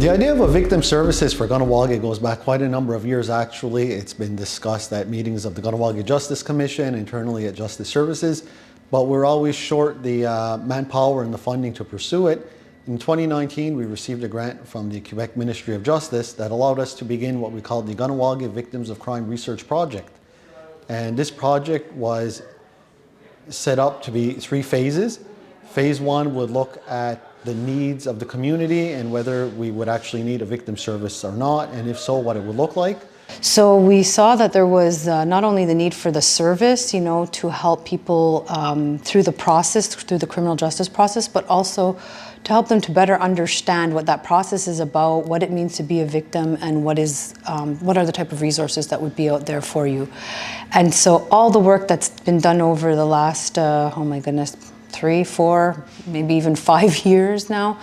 The idea of a victim services for Kahnawake goes back quite a number of years actually. It's been discussed at meetings of the Kahnawake Justice Commission, internally at Justice Services, but we're always short the manpower and the funding to pursue it. In 2019, we received a grant from the Quebec Ministry of Justice that allowed us to begin what we call the Kahnawake Victims of Crime Research Project. And this project was set up to be 3 phases. Phase 1 would look at the needs of the community and whether we would actually need a victim service or not, and if so, what it would look like. So we saw that there was not only the need for the service, to help people through the process, through the criminal justice process, but also to help them to better understand what that process is about, what it means to be a victim, and what are the type of resources that would be out there for you. And so all the work that's been done over the last, 3, 4, maybe even 5 years now,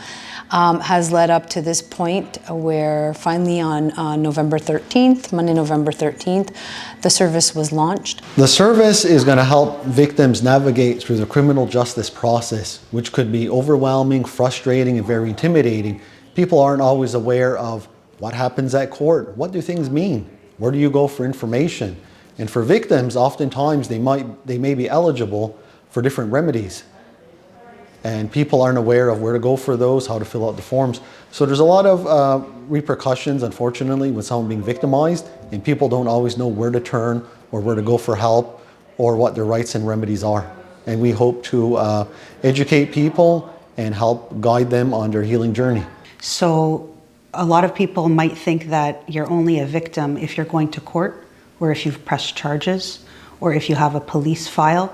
has led up to this point where finally on November 13th, Monday, November 13th, the service was launched. The service is going to help victims navigate through the criminal justice process, which could be overwhelming, frustrating, and very intimidating. People aren't always aware of what happens at court. What do things mean? Where do you go for information? And for victims, oftentimes they may be eligible for different remedies. And people aren't aware of where to go for those, how to fill out the forms. So there's a lot of repercussions, unfortunately, with someone being victimized, and people don't always know where to turn or where to go for help or what their rights and remedies are. And we hope to educate people and help guide them on their healing journey. So a lot of people might think that you're only a victim if you're going to court, or if you've pressed charges, or if you have a police file,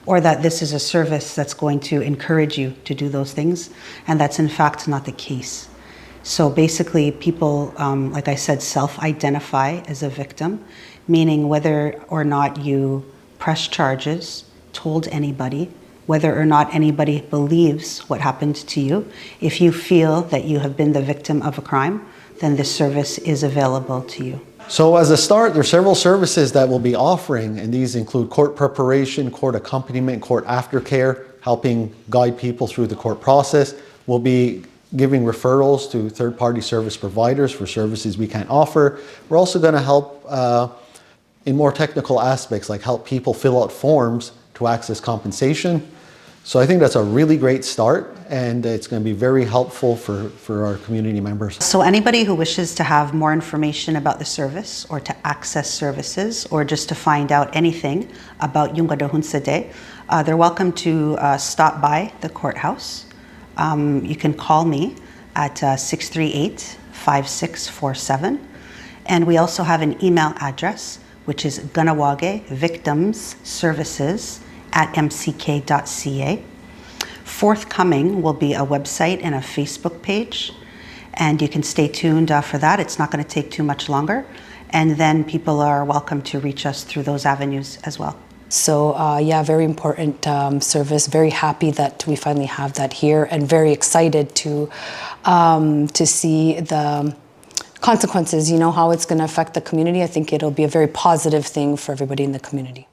or that this is a service that's going to encourage you to do those things. And that's in fact not the case. So basically people, like I said, self-identify as a victim, meaning whether or not you press charges, told anybody, whether or not anybody believes what happened to you, if you feel that you have been the victim of a crime, then this service is available to you. So as a start, there are several services that we'll be offering, and these include court preparation, court accompaniment, court aftercare, helping guide people through the court process. We'll be giving referrals to third-party service providers for services we can't offer. We're also going to help in more technical aspects, like help people fill out forms to access compensation. So I think that's a really great start, and it's going to be very helpful for our community members. So anybody who wishes to have more information about the service, or to access services, or just to find out anything about Ionkwatahónhsate, they're welcome to stop by the courthouse. You can call me at 638-5647. And we also have an email address, which is KahnawakeVictimsServices@mck.ca. Forthcoming will be a website and a Facebook page, and you can stay tuned for that. It's not going to take too much longer, and then people are welcome to reach us through those avenues as well. So yeah, very important service. Very happy that we finally have that here, and very excited to see the consequences, how it's going to affect the community. I think it'll be a very positive thing for everybody in the community.